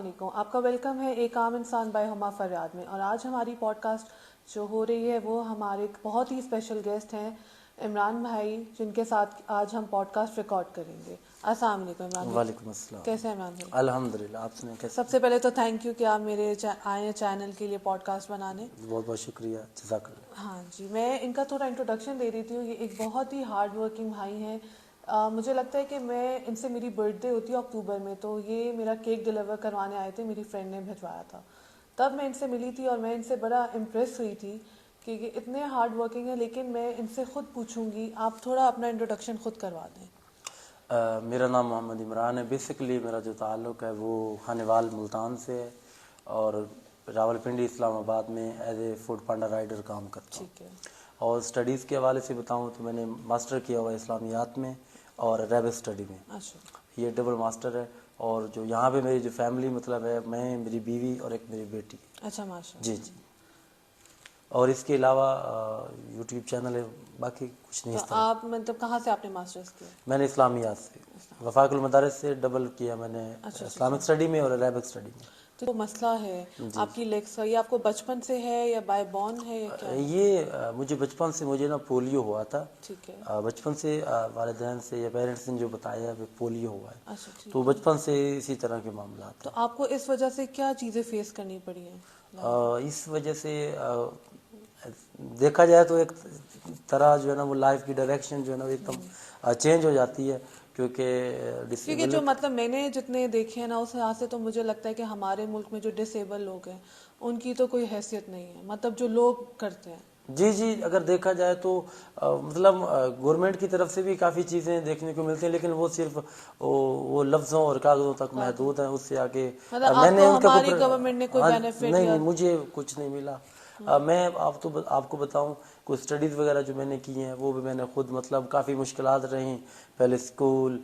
علیکم. آپ کا ویلکم ہے ایک عام انسان بائی ہما فریاد میں. اور آج ہماری پوڈ کاسٹ جو ہو رہی ہے وہ ہمارے بہت ہی اسپیشل گیسٹ ہیں عمران بھائی، جن کے ساتھ آج ہم پوڈ کاسٹ ریکارڈ کریں گے. السلام علیکم عمران بھائی. وعلیکم السلام. کیسے ہیں عمران بھائی؟ الحمدللہ. آپ سنیں کیسے؟ سب سے پہلے تو تھینک یو کہ آپ میرے آئے ہیں چینل کے لیے پوڈ کاسٹ بنانے. بہت بہت شکریہ. جزاک اللہ. ہاں جی، میں ان کا تھوڑا انٹروڈکشن دے دیتی ہوں. یہ ایک بہت ہی ہارڈ ورکنگ بھائی ہیں. مجھے لگتا ہے کہ میں ان سے میری برتھ ڈے ہوتی ہے اکتوبر میں، تو یہ میرا کیک ڈلیور کروانے آئے تھے، میری فرینڈ نے بھجوایا تھا. تب میں ان سے ملی تھی اور میں ان سے بڑا امپریس ہوئی تھی کہ یہ اتنے ہارڈ ورکنگ ہیں. لیکن میں ان سے خود پوچھوں گی، آپ تھوڑا اپنا انٹروڈکشن خود کروا دیں. میرا نام محمد عمران ہے. بیسکلی میرا جو تعلق ہے وہ خانوال ملتان سے ہے، اور راولپنڈی اسلام آباد میں as a Foodpanda rider کام کرتا ہوں. ٹھیک ہے. اور اسٹڈیز کے حوالے سے بتاؤں تو میں نے ماسٹر کیا ہوا ہے اسلامیات میں اور عربک اسٹڈی میں. اچھا. یہ ڈبل ماسٹر ہے. اور جو یہاں پہ میری جو فیملی مطلب ہے، میں، میری بیوی اور ایک میری بیٹی. اچھا ماشاء اللہ. جی جی. اور اس کے علاوہ یوٹیوب چینل ہے، باقی کچھ نہیں. تو اس طرح آپ مطلب کہاں سے آپ نے ماسٹرز کیا؟ میں نے اسلامیات سے، وفاق المدارس سے ڈبل کیا میں نے، اسلامک اسٹڈی میں اور عربک اسٹڈی میں. تو وہ مسئلہ ہے آپ کی لیگس کا، یہ آپ کو بچپن سے ہے یا بائی بورن ہے یا کیا؟ یہ مجھے بچپن سے مجھے نا پولیو ہوا تھا. ٹھیک ہے. بچپن سے والدین سے یا پیرنٹس نے جو بتایا کہ پولیو ہوا ہے. اچھا ٹھیک. تو بچپن سے اسی طرح کے معاملات تو آپ کو اس وجہ سے کیا چیزیں فیس کرنی پڑی ہیں؟ اس وجہ سے دیکھا جائے تو ایک طرح جو ہے نا وہ لائف کی ڈائریکشن جو ہے نا وہ ایک دم چینج ہو جاتی ہے. کیونکہ جو مطلب میں نے جتنے دیکھے ہیں نا اس حساب سے تو مجھے لگتا ہے کہ ہمارے ملک میں جو ڈسیبل لوگ ہیں ان کی تو کوئی حیثیت نہیں ہے، مطلب جو لوگ کرتے ہیں. جی جی. اگر دیکھا جائے تو مطلب گورنمنٹ کی طرف سے بھی کافی چیزیں دیکھنے کو ملتی ہیں، لیکن وہ صرف وہ لفظوں اور کاغذوں تک محدود ہیں. اس سے آگے میں نے ان کا ہماری گورنمنٹ نے کوئی بینیفٹ نہیں، مجھے کچھ نہیں ملا. میں آپ کو بتاؤں کوئی اسٹڈیز وغیرہ جو میں نے کی ہیں وہ بھی میں نے خود مطلب کافی مشکلات رہیں. پہلے اسکول،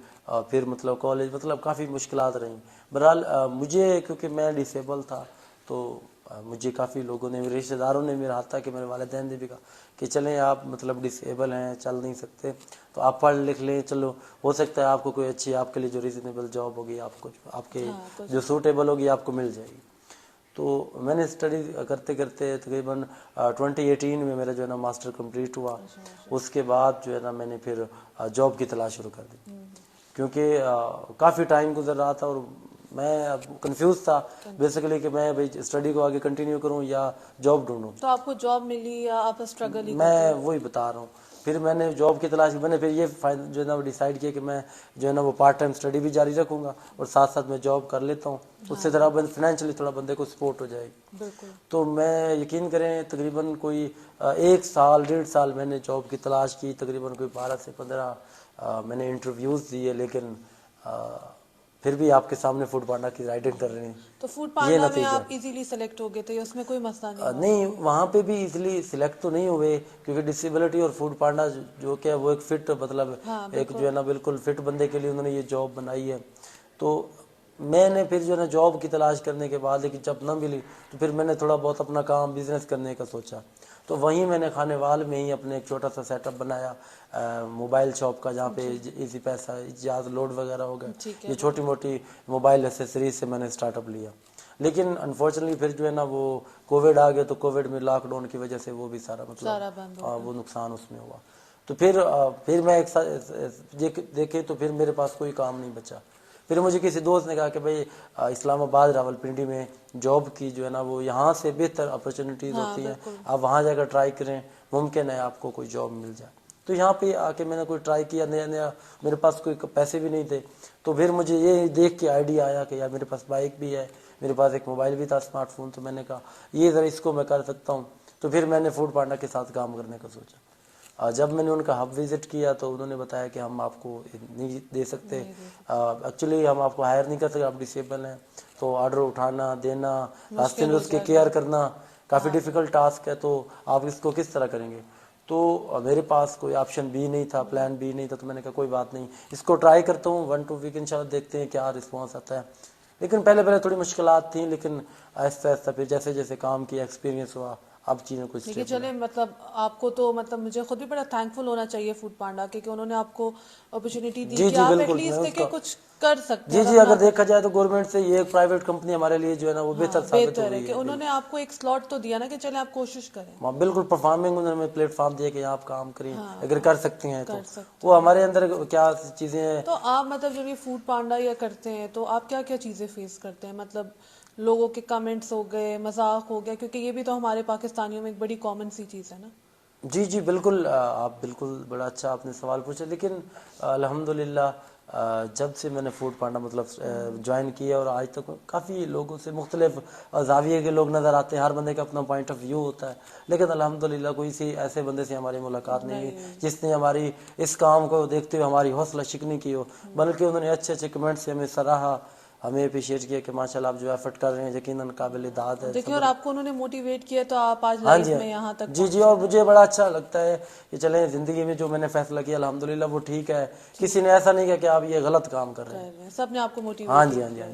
پھر مطلب کالج، مطلب کافی مشکلات رہیں. بہرحال مجھے کیونکہ میں ڈسیبل تھا تو مجھے کافی لوگوں نے، میرے رشتہ داروں نے، میرا حتیٰ کہ میرے والدین نے بھی کہا کہ چلیں آپ مطلب ڈسیبل ہیں، چل نہیں سکتے تو آپ پڑھ لکھ لیں، چلو ہو سکتا ہے آپ کو کوئی اچھی، آپ کے لیے جو ریزنیبل جاب ہوگی، آپ کے جو سوٹیبل ہوگی آپ کو مل جائے گی. تو میں نے اسٹڈی کرتے کرتے تقریباً 2018 میں میرا جو ہے نا ماسٹر کمپلیٹ ہوا. اس کے بعد جو ہے نا میں نے پھر جاب کی تلاش شروع کر دی، کیونکہ کافی ٹائم گزر رہا تھا اور میں کنفیوز تھا بیسیکلی کہ میں بھائی اسٹڈی کو آگے کنٹینیو کروں یا جاب ڈھونڈوں. تو آپ کو جاب ملی یا آپ اسٹرگل ہی؟ میں وہی بتا رہا ہوں. پھر میں نے جاب کی تلاش، میں نے پھر یہ جو ہے نا وہ ڈیسائیڈ کیا کہ میں جو ہے نا وہ پارٹ ٹائم اسٹڈی بھی جاری رکھوں گا اور ساتھ ساتھ میں جاب کر لیتا ہوں. اس سے ذرا فائنینشلی تھوڑا بندے کو سپورٹ ہو جائے گی. بالکل. تو میں یقین کریں تقریباً کوئی 1 سال 1.5 سال میں نے جاب کی تلاش کی. تقریباً کوئی 12 سے 15 میں نے انٹرویوز دیے، لیکن پھر بھی آپ کے سامنے فوڈ پانڈا کی رائڈنگ کر رہے ہیں. تو فوڈ پانڈا میں آپ ایزیلی سلیکٹ ہو گئے تھے، اس میں کوئی مسئلہ نہیں؟ نہیں، وہاں پہ بھی ایزیلی سلیکٹ تو نہیں ہوئے، کیونکہ ڈسیبلٹی اور فوڈ پانڈا جو کہ وہ ایک فٹ مطلب ایک جو ہے نا بالکل فٹ بندے کے لیے انہوں نے یہ جاب بنائی ہے. تو میں نے پھر جو ہے نا جاب کی تلاش کرنے کے بعد، لیکن جب نہ ملی تو پھر میں نے تھوڑا بہت اپنا کام بزنس کرنے کا سوچا. تو وہیں میں نے خانوال میں ہی اپنے ایک چھوٹا سا سیٹ اپ بنایا موبائل شاپ کا، جہاں پہ ایزی پیسہ، جہاز لوڈ وغیرہ ہو گیا، یہ چھوٹی موٹی موبائل ایسیسریز سے میں نے اسٹارٹ اپ لیا. لیکن انفارچونیٹلی پھر جو ہے نا وہ کووڈ آ گیا، تو کووڈ میں لاک ڈاؤن کی وجہ سے وہ بھی سارا مطلب وہ نقصان اس میں ہوا. تو پھر میں ایک دیکھے تو پھر میرے پاس کوئی کام نہیں بچا. پھر مجھے کسی دوست نے کہا کہ بھائی اسلام آباد راولپنڈی میں جاب کی جو ہے نا وہ یہاں سے بہتر اپرچونیٹیز ہوتی ہیں، آپ وہاں جا کر ٹرائی کریں، ممکن ہے آپ کو کوئی جاب مل جائے. تو یہاں پہ آ کے میں نے کوئی ٹرائی کیا، نیا نیا، میرے پاس کوئی پیسے بھی نہیں تھے. تو پھر مجھے یہ دیکھ کے آئیڈیا آیا کہ یار میرے پاس بائک بھی ہے، میرے پاس ایک موبائل بھی تھا، اسمارٹ فون. تو میں نے کہا یہ ذرا اس کو میں کر سکتا ہوں. تو پھر میں نے فوڈ پانڈا کے ساتھ کام کرنے کا سوچا. جب میں نے ان کا ہب وزٹ کیا تو انہوں نے بتایا کہ ہم آپ کو نہیں دے سکتے، ایکچولی ہم آپ کو ہائر نہیں کر سکتے، آپ ڈسیبل ہیں. تو آرڈر اٹھانا، دینا، راستے میں اس کے کیئر کرنا کافی ڈیفیکلٹ ٹاسک ہے. تو آپ اس کو کس طرح کریں گے؟ تو میرے پاس کوئی آپشن بھی نہیں تھا، پلان بھی نہیں تھا. تو میں نے کہا کوئی بات نہیں، اس کو ٹرائی کرتا ہوں 1 2 ویک، انشاءاللہ دیکھتے ہیں کیا رسپانس آتا ہے. لیکن پہلے تھوڑی مشکلات تھیں، لیکن آہستہ آہستہ پھر جیسے جیسے کام کیا، ایکسپیرینس ہوا، اب چیزیں کچھ لیکن چلے مطلب آپ کو تو مطلب مجھے خود بھی بڑا تھینک فل ہونا چاہیے فوڈ پانڈا کے کہ انہوں نے آپ کو اپرچونیٹی دی کہ آپ ایٹ لیسٹ دیکھیں کچھ کر سکتے ہیں. جی اگر دیکھا جائے تو گورنمنٹ سے یہ ایک پرائیویٹ کمپنی ہمارے لیے جو ہے نا وہ بہتر ثابت ہو ہے کہ انہوں نے آپ کو ایک سلاٹ تو دیا نا کہ چلیں آپ کوشش کریں. بالکل پرفارمنگ انہوں نے ہمیں پلیٹ فارم دیا کہ آپ کام کریں اگر کر سکتی ہیں تو وہ ہمارے اندر کیا چیزیں ہیں. تو آپ مطلب جب یہ فوڈ پانڈا یا کرتے ہیں تو آپ کیا کیا چیزیں فیس کرتے ہیں؟ مطلب لوگوں کے کمنٹس ہو گئے, مذاق ہو گیا, کیونکہ یہ بھی تو ہمارے پاکستانیوں میں ایک بڑی کامن سی چیز ہے نا. جی بالکل, آپ بالکل بڑا اچھا آپ نے سوال پوچھا. لیکن الحمدللہ جب سے میں نے فوڈ پانڈا مطلب جوائن کیا اور آج تک کافی لوگوں سے مختلف زاویے کے لوگ نظر آتے ہیں, ہر بندے کا اپنا پوائنٹ آف ویو ہوتا ہے. لیکن الحمدللہ کوئی سی ایسے بندے سے ہماری ملاقات نہیں ہوئی جس نے ہماری اس کام کو دیکھتے ہوئے ہماری حوصلہ شکنی کی ہو, بلکہ انہوں نے اچھے اچھے کمنٹ سے ہمیں سراہا, ہمیں اپریشیٹ کیا کہ ماشاءاللہ آپ جو ایفرٹ کر رہے ہیں یقیناً قابل داد ہے. دیکھیں اور آپ کو انہوں نے موٹیویٹ کیا تو آپ آج لائف میں یہاں تک جی اور مجھے بڑا اچھا لگتا ہے کہ چلیں زندگی میں جو میں نے فیصلہ کیا الحمدللہ وہ ٹھیک ہے. کسی نے ایسا نہیں کہا کہ آپ یہ غلط کام کر رہے ہیں, سب نے آپ کو موٹیویٹ ہاں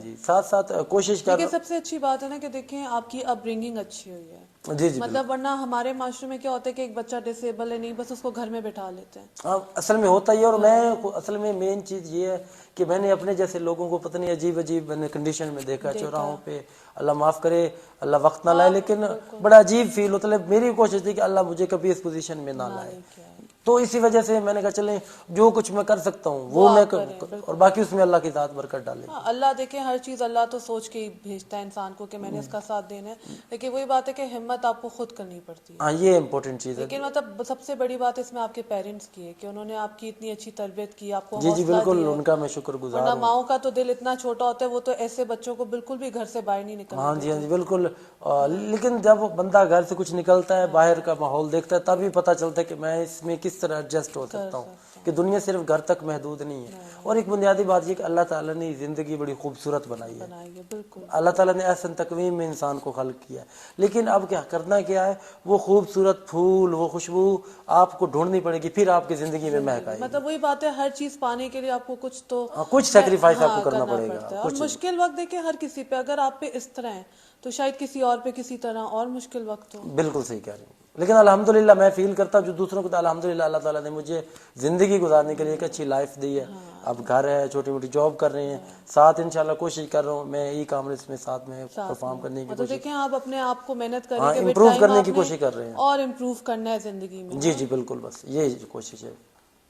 جی ساتھ ساتھ کوشش کر. لیکن سب سے اچھی بات ہے نا کہ دیکھیں آپ کی اپ برنگنگ اچھی ہوئی ہے. جی مطلب ورنہ ہمارے معاشرے میں کیا ہوتا ہے کہ ایک بچہ ڈسیبل ہے نہیں بس اس کو گھر میں بٹھا لیتے ہیں. اصل میں ہوتا ہی ہے. اور میں اصل میں مین چیز یہ ہے کہ میں نے اپنے جیسے لوگوں کو پتہ نہیں عجیب میں نے کنڈیشن میں دیکھا چوراہوں پہ, اللہ معاف کرے, اللہ وقت نہ لائے, لیکن بڑا عجیب فیل ہوتا ہے. میری کوشش تھی کہ اللہ مجھے کبھی اس پوزیشن میں نہ لائے, تو اسی وجہ سے میں نے کہا چلیں جو کچھ میں کر سکتا ہوں وہ میں اور باقی اس میں اللہ کی ذات برکت ڈالے. اللہ دیکھیں ہر چیز اللہ تو سوچ کے ہی بھیجتا ہے انسان کو کہ میں نے اس کا ساتھ دینا ہے, لیکن وہی بات ہے کہ ہمت آپ کو خود کرنی پڑتی ہے. ہاں یہ امپورٹنٹ چیز ہے. لیکن مطلب سب سے بڑی بات اس میں آپ کے پیرنٹس کی ہے کہ انہوں نے آپ کی اتنی اچھی تربیت کی, آپ کو جی بالکل ان کا میں شکر گزار ہوں. ورنہ ماؤں کا تو دل اتنا چھوٹا ہوتا ہے وہ تو ایسے بچوں کو بالکل بھی گھر سے باہر نہیں نکلنے ہاں جی بالکل. لیکن جب بندہ گھر سے کچھ نکلتا ہے, باہر کا ماحول دیکھتا ہے, تب بھی پتہ چلتا ہے کہ میں اس میں کس طرح ایڈجسٹ ہو سکتا ہوں, کہ دنیا صرف گھر تک محدود نہیں ہے. اور ایک بنیادی بات یہ کہ اللہ تعالیٰ نے زندگی بڑی خوبصورت بنائی ہے. اللہ تعالیٰ نے احسن تقویم میں انسان کو خلق کیا ہے, لیکن اب کیا کرنا کیا ہے, وہ خوبصورت پھول وہ خوشبو آپ کو ڈھونڈنی پڑے گی, پھر آپ کی زندگی میں مہک آئے گی. مطلب وہی بات ہے ہر چیز پانے کے لیے آپ کو کچھ تو کچھ سیکریفائس آپ کو کرنا پڑے گا. اور مشکل وقت دیکھیں ہر کسی پہ, اگر آپ پہ اس طرح ہے تو شاید کسی اور پہ کسی طرح اور مشکل وقت ہو. بالکل صحیح کہہ رہی ہیں. لیکن الحمدللہ میں فیل کرتا ہوں جو دوسروں کو تو الحمدللہ اللہ تعالیٰ نے مجھے زندگی گزارنے کے لیے ایک اچھی لائف دی ہے. اب گھر ہے, چھوٹی موٹی جاب کر رہے ہیں, ساتھ انشاءاللہ کوشش کر رہا ہوں میں ای کامرس میں ساتھ میں پرفارم کرنے کی تو دیکھیں آپ اپنے آپ کو محنت کریں کہ امپروو کرنے کی کوشش کر رہے ہیں اور امپروو کرنا ہے زندگی میں. جی بالکل, بس یہی کوشش ہے.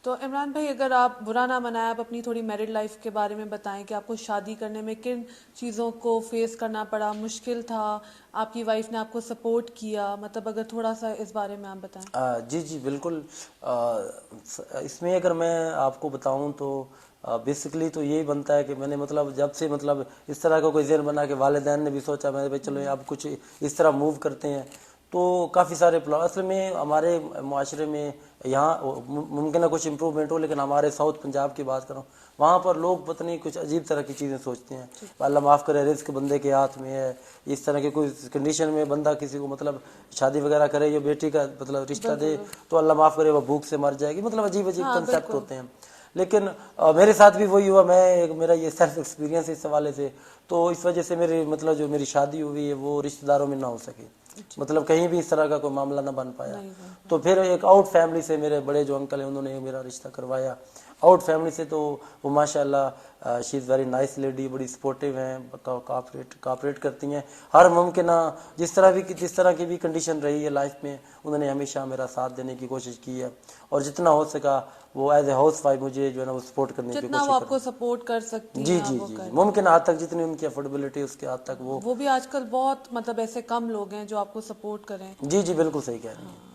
تو عمران بھائی اگر آپ برا نہ منائیں, آپ اپنی تھوڑی میرڈ لائف کے بارے میں بتائیں کہ آپ کو شادی کرنے میں کن چیزوں کو فیس کرنا پڑا, مشکل تھا, آپ کی وائف نے آپ کو سپورٹ کیا, مطلب اگر تھوڑا سا اس بارے میں آپ بتائیں. جی بالکل. اس میں اگر میں آپ کو بتاؤں تو بیسکلی تو یہی بنتا ہے کہ میں نے مطلب جب سے مطلب اس طرح کا کوئی ذہن بنا کہ والدین نے بھی سوچا میں بھائی چلو اب کچھ اس طرح موو کرتے ہیں, تو کافی سارے اصل میں ہمارے معاشرے میں یہاں ممکن ہے کچھ امپروومنٹ ہو, لیکن ہمارے ساؤتھ پنجاب کی بات کروں وہاں پر لوگ پتہ نہیں کچھ عجیب طرح کی چیزیں سوچتے ہیں. اللہ معاف کرے, رزق بندے کے ہاتھ میں ہے. اس طرح کی کوئی کنڈیشن میں بندہ کسی کو مطلب شادی وغیرہ کرے یا بیٹی کا مطلب رشتہ دے تو اللہ معاف کرے وہ بھوک سے مر جائے گی, مطلب عجیب کنسیپٹ ہوتے ہیں. لیکن میرے ساتھ بھی وہی ہوا, میرا یہ سیلف ایکسپیرینس اس حوالے سے, تو اس وجہ سے میری مطلب جو میری شادی ہوئی ہے وہ رشتہ داروں میں نہ ہو سکی, مطلب کہیں بھی اس طرح کا کوئی معاملہ نہ بن پایا. تو پھر ایک آؤٹ فیملی سے میرے بڑے جو انکل ہیں انہوں نے میرا رشتہ کروایا آؤٹ فیملی سے. تو وہ ماشاءاللہ شی از ویری نائس لیڈی, بڑی سپورٹیو ہیں, کوآپریٹ کرتی ہیں ہر ممکنہ جس طرح کی بھی کنڈیشن رہی ہے لائف میں, انہوں نے ہمیشہ میرا ساتھ دینے کی کوشش کی ہے. اور جتنا ہو سکا وہ ایز اے ہاؤس وائف مجھے جو ہے نا وہ سپورٹ کرنے کی کوشش جتنا وہ آپ کو سپورٹ کر سکتی ہیں. جی ممکن حد تک جتنی ان کی افورڈیبلٹی اس کے حد تک وہ بھی آج کل بہت مطلب ایسے کم لوگ ہیں جو آپ کو سپورٹ کریں. جی بالکل صحیح کہہ رہی ہیں.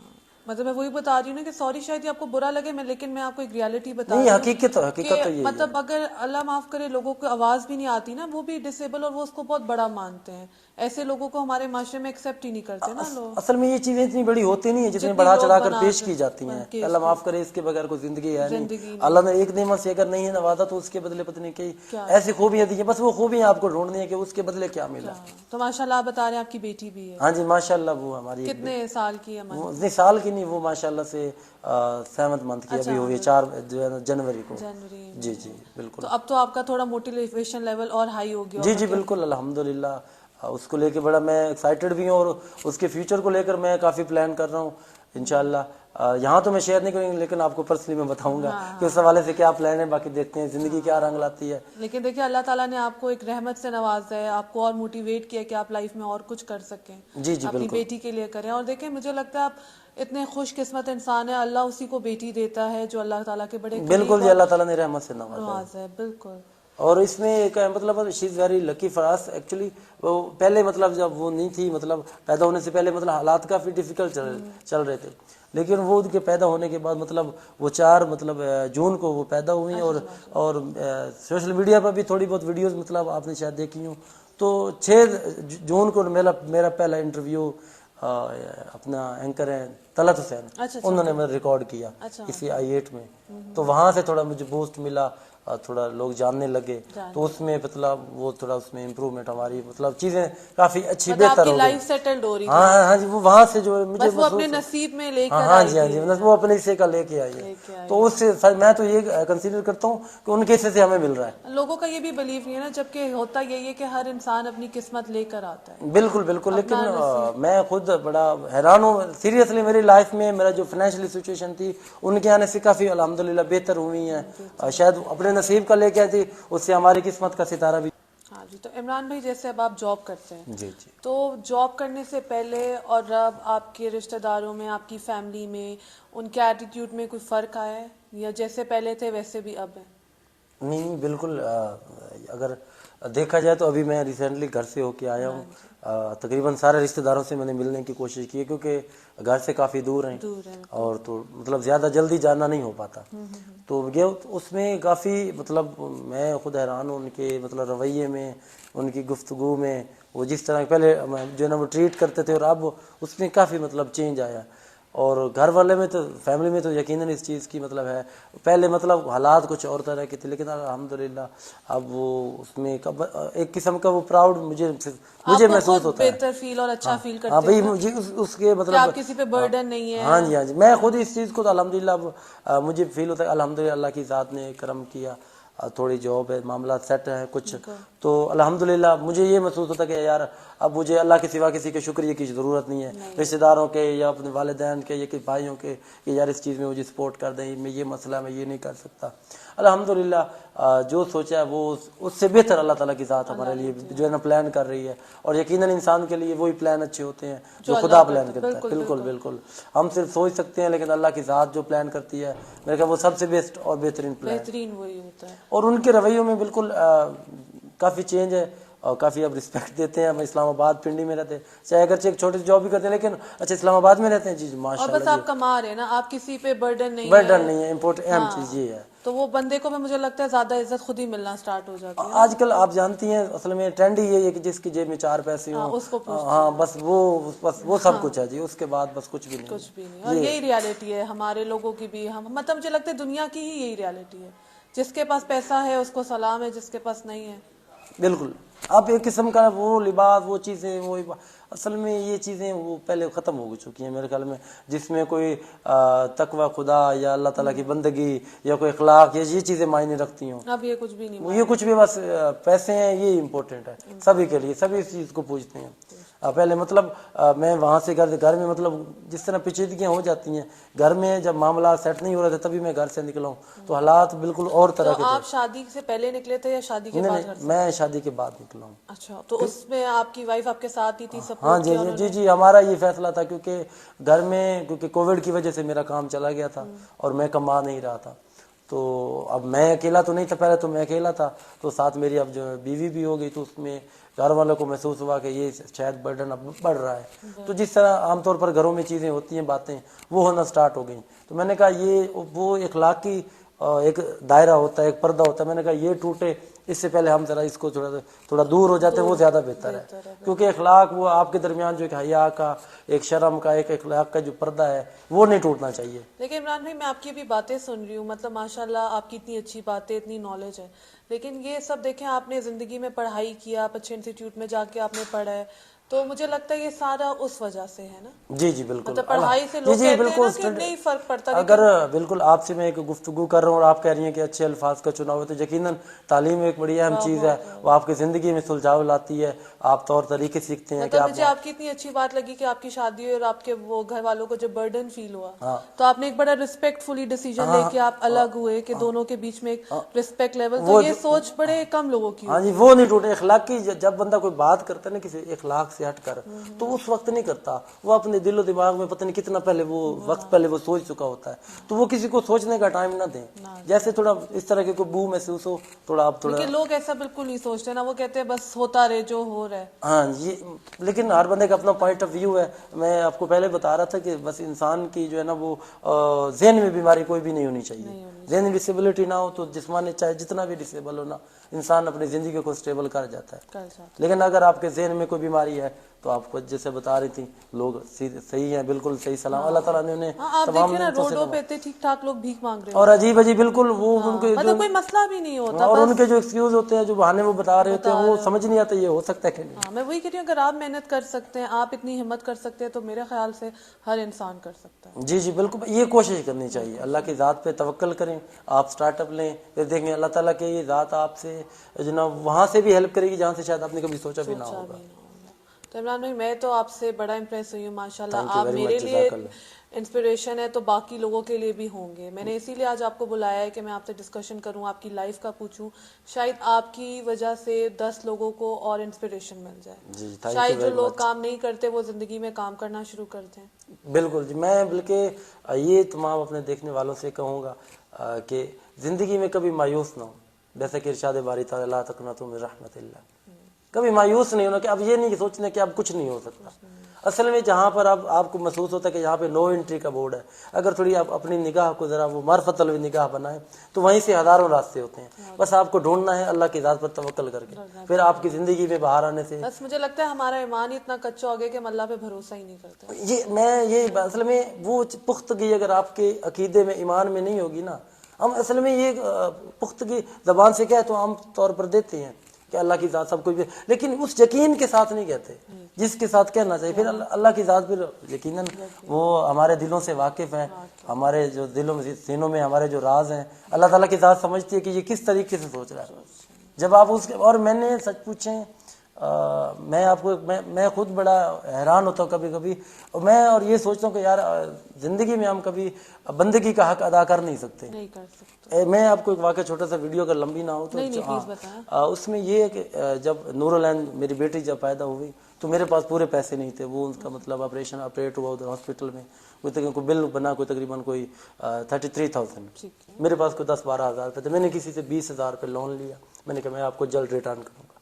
مطلب میں وہی بتا رہی ہوں نا کہ سوری شاید یہ آپ کو برا لگے, لیکن میں آپ کو ایک ریالٹی بتا رہی ہوں. حقیقت تو یہ مطلب اگر اللہ معاف کرے لوگوں کو آواز بھی نہیں آتی نا, وہ بھی ڈسیبل اور وہ اس کو بہت بڑا مانتے ہیں, ایسے لوگوں کو ہمارے معاشرے میں ایکسیپٹ ہی نہیں کرتے نا لوگ. اصل میں یہ چیزیں اتنی بڑی ہوتی نہیں ہیں جتنی بڑھا چڑھا کر پیش کی جاتی ہیں. اللہ معاف کرے اس کے بغیر کوئی زندگی ہے نہیں. اللہ نے ایک نعمت سے اگر نہیں ہے نوازا تو اس کے بدلے پتہ نہیں کئی ایسی خوبیاں دی ہیں, بس وہ خوبیاں آپ کو ڈھونڈنی ہے کہ اس کے بدلے کیا ملا. تو ماشاءاللہ آپ بتا رہے ہیں آپ کی بیٹی بھی ہے. ہاں جی ماشاءاللہ, وہ ہماری کتنے سال کی ہے؟ اتنی سال کی نہیں, وہ ماشاءاللہ سے 7th منتھ کی ابھی ہوئی ہے, 4 جنوری کو. جی بالکل. تو اب تو آپ کا تھوڑا موٹیویشن لیول اور ہائی ہو گیا. جی بالکل الحمدللہ. اس کو لے کے بڑا میں ایکسائٹیڈ بھی ہوں، اور اس کے فیوچر کو لے کر میں کافی پلان کر رہا ہوں انشاءاللہ. یہاں تو میں شیئر نہیں کروں گی، لیکن آپ کو پرسنلی میں بتاؤں گا کہ اس حوالے سے کیا پلان ہے. باقی دیکھتے ہیں زندگی کیا رنگ لاتی ہے. لیکن دیکھیے اللہ تعالیٰ نے آپ کو ایک رحمت سے نوازا ہے، آپ کو اور موٹیویٹ کیا کہ آپ لائف میں اور کچھ کر سکیں. جی جی اپنی بالکل بیٹی کے لیے کریں. اور دیکھیں مجھے لگتا ہے آپ اتنے خوش قسمت انسان ہیں، اللہ اسی کو بیٹی دیتا ہے جو اللہ تعالیٰ کے بڑے بالکل جی، اللہ تعالیٰ نے رحمت سے نوازا ہے. نوازا ہے. بالکل. اور اس میں ایک مطلب she is very lucky for us actually. وہ پہلے مطلب جب وہ نہیں تھی، مطلب پیدا ہونے سے پہلے مطلب حالات کافی ڈیفیکلٹ چل رہے تھے، لیکن وہ ان کے پیدا ہونے کے بعد مطلب وہ 4 مطلب جون کو وہ پیدا ہوئی. اور سوشل میڈیا پر بھی تھوڑی بہت ویڈیوز مطلب آپ نے شاید دیکھی ہوں. تو 6 جون کو میرا پہلا انٹرویو اپنا اینکر ہیں طلعت حسین، انہوں نے میں ریکارڈ کیا اسی I8 میں. تو وہاں سے تھوڑا مجھے بوسٹ ملا، تھوڑا لوگ جاننے لگے. تو اس میں مطلب وہ تھوڑا اس میں امپروومنٹ ہماری مطلب چیزیں کافی اچھی بہتر ہو گئی. لائف سیٹلڈ ہو رہی. ہاں جی، وہ وہاں سے جو مجھے وہ اپنے نصیب میں لے کر ہاں جی وہ اپنے حصے کا لے کے آئی ہے. تو اس سے میں تو یہ کنسیڈر کرتا ہوں کہ ان کے حصے سے ہمیں مل رہا ہے. لوگوں کا یہ بھی بلیف نہیں ہے نا، جبکہ ہوتا یہی ہے کہ ہر انسان اپنی قسمت لے کر آتا ہے. بالکل بالکل. لیکن میں خود بڑا حیران ہوں سیریسلی. میری لائف میں میرا جو فائنینشلی سچویشن تھی ان کے آنے سے کافی الحمدللہ بہتر ہوئی ہیں. شاید اپنے نصیب کا لے کے آئی تھی، اس سے ہماری قسمت کا ستارہ بھی. ہاں جی. تو عمران بھائی جیسے اب آپ جاب کرتے ہیں، جی جی، تو جاب کرنے سے پہلے اور اب آپ کے رشتہ داروں میں، آپ کی فیملی میں ان کے ایٹیٹیوڈ میں کوئی فرق آیا ہے، یا جیسے پہلے تھے ویسے بھی اب ہے؟ نہیں بالکل. اگر دیکھا جائے تو ابھی میں ریسنٹلی گھر سے ہو کے آیا ہوں. تقریباً سارے رشتہ داروں سے میں نے ملنے کی کوشش کی ہے، کیونکہ گھر سے کافی دور ہیں اور تو مطلب زیادہ جلدی جانا نہیں ہو پاتا. تو یہ اس میں کافی مطلب میں خود حیران ہوں ان کے مطلب رویے میں، ان کی گفتگو میں. وہ جس طرح پہلے جو ہے نا وہ ٹریٹ کرتے تھے، اور اب اس میں کافی مطلب چینج آیا. اور گھر والے میں تو فیملی میں تو یقیناً اس چیز کی مطلب ہے. پہلے مطلب حالات کچھ اور طرح کے تھے، لیکن الحمدللہ اب وہ اس میں ایک قسم کا وہ پراؤڈ مجھے محسوس ہوتا ہے. بہتر فیل اور اچھا فیل کرتے ہاں بھائی، مجھے اس کے مطلب آپ کسی پہ برڈن نہیں ہے. ہاں جی میں خود اس چیز کو تو الحمدللہ اب مجھے فیل ہوتا ہے الحمدللہ اللہ کی ذات نے کرم کیا. تھوڑی جاب ہے، معاملات سیٹ ہیں کچھ، تو الحمدللہ مجھے یہ محسوس ہوتا ہے کہ یار اب مجھے اللہ کے سوا کسی کے شکریہ کی ضرورت نہیں ہے. رشتہ داروں کے یا اپنے والدین کے یا کہ بھائیوں کے کہ یار اس چیز میں مجھے سپورٹ کر دیں، میں یہ مسئلہ میں یہ نہیں کر سکتا. الحمدللہ جو سوچا ہے وہ اس سے بہتر اللہ تعالیٰ کی ذات ہمارے لیے جو ہے نا پلان کر رہی ہے. اور یقیناً انسان کے لیے وہی پلان اچھے ہوتے ہیں جو خدا پلان کرتا ہے. بالکل بالکل. ہم صرف سوچ سکتے ہیں، لیکن اللہ کی ذات جو پلان کرتی ہے میرے خیال وہ سب سے بیسٹ اور بہترین پلان وہی ہوتا ہے. اور ان کے رویوں میں بالکل کافی چینج ہے، اور کافی اب رسپیکٹ دیتے ہیں. ہم اسلام آباد پنڈی میں رہتے ہیں، چاہے اگرچہ ایک چھوٹی سی جاب بھی کرتے ہیں، لیکن اچھا اسلام آباد میں رہتے ہیں. جی ماشاء اللہ. بس آپ کما رہے ہیں نا، آپ کسی پہ برڈن نہیں ہے. امپورٹنٹ اہم چیز یہ ہے. تو وہ بندے کو مجھے لگتا ہے زیادہ عزت خود ہی ملنا سٹارٹ ہو جاتی ہے. آج کل آپ جانتی ہیں اصل میں ٹرینڈ ہی یہی ہے کہ جس کی جیب میں 4 پیسے ہوں، ہاں بس وہ سب کچھ ہے جی. اس کے بعد بس کچھ بھی نہیں. اور یہی ریالٹی ہے ہمارے لوگوں کی بھی. مطلب مجھے لگتا ہے دنیا کی ہی یہی ریالٹی ہے. جس کے پاس پیسہ ہے اس کو سلام ہے، جس کے پاس نہیں ہے. بالکل. اب ایک قسم کا وہ لباس، وہ چیزیں، وہ اصل میں یہ چیزیں وہ پہلے ختم ہو چکی ہیں میرے خیال میں، جس میں کوئی تقوی خدا یا اللہ تعالیٰ کی بندگی یا کوئی اخلاق یا یہ چیزیں معنی رکھتی ہوں. اب یہ کچھ بھی نہیں، یہ کچھ بھی بس پیسے ہیں، یہ امپورٹنٹ ہے سبھی کے لیے. سبھی اس چیز کو پوچھتے ہیں. پہلے مطلب میں وہاں سے گھر میں مطلب جس طرح پیچیدگیاں ہو جاتی ہیں گھر میں، جب معاملات سیٹ نہیں ہو رہے تھے تبھی میں گھر سے نکلا ہوں. تو حالات بالکل اور طرح کے تھے. آپ شادی سے پہلے نکلے تھے یا شادی کے بعد؟ میں شادی کے بعد نکلا ہوں. اچھا. تو اس میں آپ کی وائف آپ کے ساتھ ہی تھی؟ ہاں جی ہمارا یہ فیصلہ تھا، کیونکہ گھر میں کیونکہ کووڈ کی وجہ سے میرا کام چلا گیا تھا اور میں کما نہیں رہا تھا. تو اب میں اکیلا تو نہیں تھا، پہلے تو میں اکیلا تھا، تو ساتھ میری اب جو بیوی بھی ہو گئی. تو اس میں گھر والوں کو محسوس ہوا کہ یہ شاید برڈن اب بڑھ رہا ہے. تو جس طرح عام طور پر گھروں میں چیزیں ہوتی ہیں، باتیں وہ ہونا سٹارٹ ہو گئیں. تو میں نے کہا یہ وہ اخلاقی ایک دائرہ ہوتا ہے، ایک پردہ ہوتا ہے. میں نے کہا یہ ٹوٹے اس سے پہلے ہم ذرا اس کو تھوڑا دور ہو جاتے ہیں، وہ زیادہ بہتر ہے. کیونکہ اخلاق وہ آپ کے درمیان جو ایک حیا کا، ایک شرم کا، ایک اخلاق کا جو پردہ ہے وہ نہیں ٹوٹنا چاہیے. لیکن عمران بھائی میں آپ کی بھی باتیں سن رہی ہوں، مطلب ماشاءاللہ آپ کی اتنی اچھی باتیں، اتنی نالج ہے. لیکن یہ سب دیکھیں آپ نے زندگی میں پڑھائی کیا، آپ اچھے انسٹیٹیوٹ میں جا کے آپ نے پڑھا ہے، تو مجھے لگتا ہے یہ سارا اس وجہ سے ہے نا. جی جی بالکل, مطلب پڑھائی سے لوگ کہتے ہیں نا کہ نہیں فرق پڑتا. اگر بالکل آپ سے میں ایک گفتگو کر رہا ہوں اور آپ کہہ رہی ہیں کہ اچھے الفاظ کا چناؤ ہے, تو یقیناً تعلیم ایک بڑی اہم چیز ہے, وہ آپ کی زندگی میں سلجھاؤ لاتی ہے, آپ طور طریقے سیکھتے ہیں. مطلب مجھے آپ کی اتنی اچھی بات لگی کہ آپ کی شادی ہوئی اور آپ کے وہ گھر والوں کو جب برڈن فیل ہوا تو آپ نے ایک بڑا ریسپیکٹ فلی ڈیسیجن لے کے آپ الگ ہوئے کہ دونوں کے بیچ میں ایک ریسپیکٹ لیول. تو یہ سوچ بڑے کم لوگوں کی. ہاں جی, وہ نہیں ٹوٹے. اخلاق کی جب بندہ کوئی بات کرتا ہے نا کسی اخلاق سے ہٹ کر, تو اس وقت نہیں کرتا, وہ اپنے دل و دماغ میں پتہ نہیں کتنا پہلے وہ وقت پہلے وہ سوچ چکا ہوتا ہے. تو وہ کسی کو سوچنے کا ٹائم نہ دیں. جیسے تھوڑا اس طرح کے کوئی بو محسوس ہو, تھوڑا آپ تھوڑا, لوگ ایسا بالکل نہیں سوچتے نا, وہ کہتے ہیں بس ہوتا رہے جو ہو رہا ہے. ہاں جی, لیکن ہر بندے کا اپنا پوائنٹ آف ویو ہے. میں آپ کو پہلے بتا رہا تھا کہ بس انسان کی جو ہے نا وہ ذہن میں بیماری کوئی بھی نہیں ہونی چاہیے. ذہنی ڈسیبلٹی نہ ہو تو جسمانی چاہے جتنا بھی ڈسیبل ہو نا, انسان اپنی زندگی کو اسٹیبل کر جاتا ہے. لیکن اگر آپ کے ذہن میں کوئی بیماری ہے تو آپ کو جیسے بتا رہی تھی, لوگ صحیح ہیں, بالکل صحیح سلام, اللہ تعالیٰ نے انہیں تمام روڈوں پہ ٹھیک ٹھاک لوگ بھیک مانگ رہے ہیں اور عجیب عجیب بالکل وہ ان کے جو کوئی مسئلہ بھی نہیں ہوتا, اور ان کے جو ایکسکیوز ہوتے ہیں, جو بہانے وہ بتا رہے ہوتے ہیں, وہ سمجھ نہیں آتا یہ ہو سکتا ہے کہ نہیں. میں وہی کہہ رہی ہوں, اگر آپ محنت کر سکتے ہیں, آپ اتنی ہمت کر سکتے ہیں, تو میرے خیال سے ہر انسان کر سکتا ہے. جی جی بالکل, یہ کوشش کرنی چاہیے. اللہ کی ذات پہ توکل کریں, آپ سٹارٹ اپ لیں, پھر دیکھیں اللہ تعالیٰ کی یہ ذات آپ سے جناب وہاں سے بھی ہیلپ کرے گی جہاں سے شاید آپ نے کبھی سوچا بھی نہ ہوگا. تو عمران بھائی, میں تو آپ سے بڑا امپریس ہوئی ہوں ماشاءاللہ. آپ میرے لیے انسپریشن ہے, تو باقی لوگوں کے لیے بھی ہوں گے. میں نے اسی لیے آج آپ کو بلایا ہے کہ میں آپ سے ڈسکشن کروں, آپ کی لائف کا پوچھوں. شاید آپ کی وجہ سے 10 لوگوں کو اور انسپریشن مل جائے. شاید جو لوگ کام نہیں کرتے وہ زندگی میں کام کرنا شروع کر دیں. بالکل جی, میں بلکہ یہ تمام اپنے دیکھنے والوں سے کہوں گا کہ زندگی میں کبھی مایوس نہ ہو. جیسے کہ ارشاد باری تعالی لا تقنطوا من رحمت اللہ, کبھی مایوس نہیں ہونا کہ اب یہ نہیں سوچنا کہ اب کچھ نہیں ہو سکتا. اصل میں جہاں پر آپ کو محسوس ہوتا ہے کہ یہاں پہ نو انٹری کا بورڈ ہے, اگر تھوڑی آپ اپنی نگاہ کو ذرا وہ معرفت الوی نگاہ بنائیں تو وہیں سے ہزاروں راستے ہوتے ہیں. بس آپ کو ڈھونڈنا ہے اللہ کی ذات پر توکل کر کے, پھر آپ کی زندگی میں باہر آنے سے. بس مجھے لگتا ہے ہمارا ایمان ہی اتنا کچا ہو گیا کہ ہم اللہ پہ بھروسہ ہی نہیں کرتے. یہ اصل میں وہ پختگی اگر آپ کے عقیدے میں ایمان میں نہیں ہوگی نا, ہم اصل میں یہ پختگی زبان سے کہہ تو عام طور پر دیتے ہیں کہ اللہ کی ذات سب کچھ بھی, لیکن اس یقین کے ساتھ نہیں کہتے جس کے ساتھ کہنا چاہیے. پھر اللہ کی ذات پھر یقیناً وہ ہمارے دلوں سے واقف ہے, ہمارے جو سینوں میں ہمارے جو راز ہیں, اللہ تعالیٰ کی ذات سمجھتی ہے کہ یہ کس طریقے سے سوچ رہا ہے. جب آپ اس کے, اور میں نے سچ پوچھیں, میں آپ کو میں خود بڑا حیران ہوتا ہوں کبھی کبھی, اور یہ سوچتا ہوں کہ یار زندگی میں ہم کبھی بندگی کا حق ادا کر نہیں سکتے. میں آپ کو ایک واقعہ چھوٹا سا ویڈیو اگر لمبی نہ ہو تو اس میں یہ ہے کہ جب نور العین میری بیٹی جب پیدا ہوئی تو میرے پاس پورے پیسے نہیں تھے. وہ ان کا مطلب آپریشن آپریٹ ہوا ادھر ہاسپٹل میں, کوئی بل بنا کوئی تقریباً کوئی 33,000, میرے پاس کوئی 10-12 ہزار روپے تھے. میں نے کسی سے 20,000 روپے لون لیا, میں نے کہا میں آپ کو جلد ریٹرن کروں گا.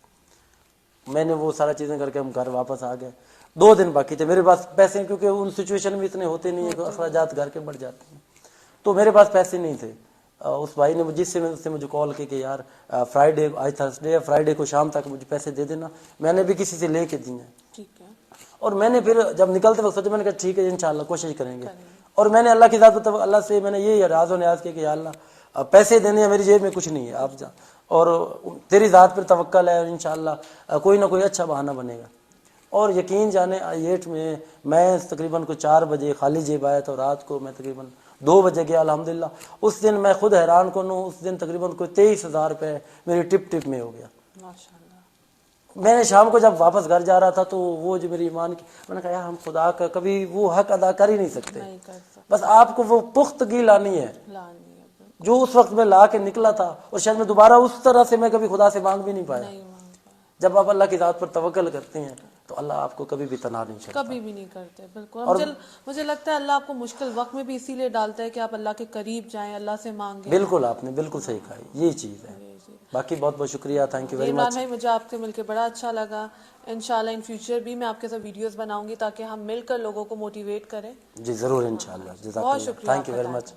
میں نے وہ سارا چیزیں کر کے ہم گھر واپس آ گئے. 2 دن باقی تھے, میرے پاس پیسے کیونکہ ان سچویشن میں اتنے ہوتے نہیں ہیں, اخراجات گھر کے بڑھ جاتے ہیں, تو میرے پاس پیسے نہیں تھے. اس بھائی نے اس سے مجھے کال کی کہ یار فرائیڈے, آج تھرسڈے ہے, فرائیڈے کو شام تک مجھے پیسے دے دینا. میں نے بھی کسی سے لے کے دیے ہیں, اور میں نے پھر جب نکلتے وقت سوچا, میں نے کہا ٹھیک ہے انشاءاللہ کوشش کریں گے. اور میں نے اللہ کی ذات پر اللہ سے میں نے یہ راز و نیاز کیا کہ یا اللہ پیسے دینے ہیں, میری جیب میں کچھ نہیں ہے, آپ جا, اور تیری ذات پر توکل ہے, اور انشاءاللہ کوئی نہ کوئی اچھا بہانہ بنے گا. اور یقین جانے I8 میں تقریباً کو 4 بجے خالی جیب آیا تھا, رات کو میں تقریباً 2 بجے گیا الحمدللہ. اس دن میں خود حیران کنوں, اس دن تقریباً کوئی 23,000 روپے میری ٹپ میں ہو گیا. میں نے شام کو جب واپس گھر جا رہا تھا تو وہ جو میری ایمان کی, میں نے کہا یار ہم خدا کا کبھی وہ حق ادا کر ہی نہیں سکتے. بس آپ کو وہ پختگی لانی ہے جو اس وقت میں لا کے نکلا تھا, اور شاید میں دوبارہ اس طرح سے میں کبھی خدا سے مانگ بھی نہیں پایا. جب آپ اللہ کی ذات پر توکل کرتے ہیں تو اللہ آپ کو کبھی بھی تنہا نہیں چھوڑتا, کبھی بھی نہیں کرتے. بالکل, مجھے لگتا ہے اللہ آپ کو مشکل وقت میں بھی اسی لیے ڈالتا ہے کہ آپ اللہ کے قریب جائیں, اللہ سے مانگیں. بالکل, آپ نے بالکل صحیح کہا, یہ چیز ہے. باقی بہت بہت شکریہ, تھینک یو ویری مچ. بھائی مجھے آپ سے مل کے بڑا اچھا لگا. انشاءاللہ ان فیوچر بھی میں آپ کے ساتھ ویڈیوز بناؤں گی تاکہ ہم مل کر لوگوں کو موٹیویٹ کریں. جی ضرور انشاءاللہ. جزاک اللہ, تھینک یو ویری مچ.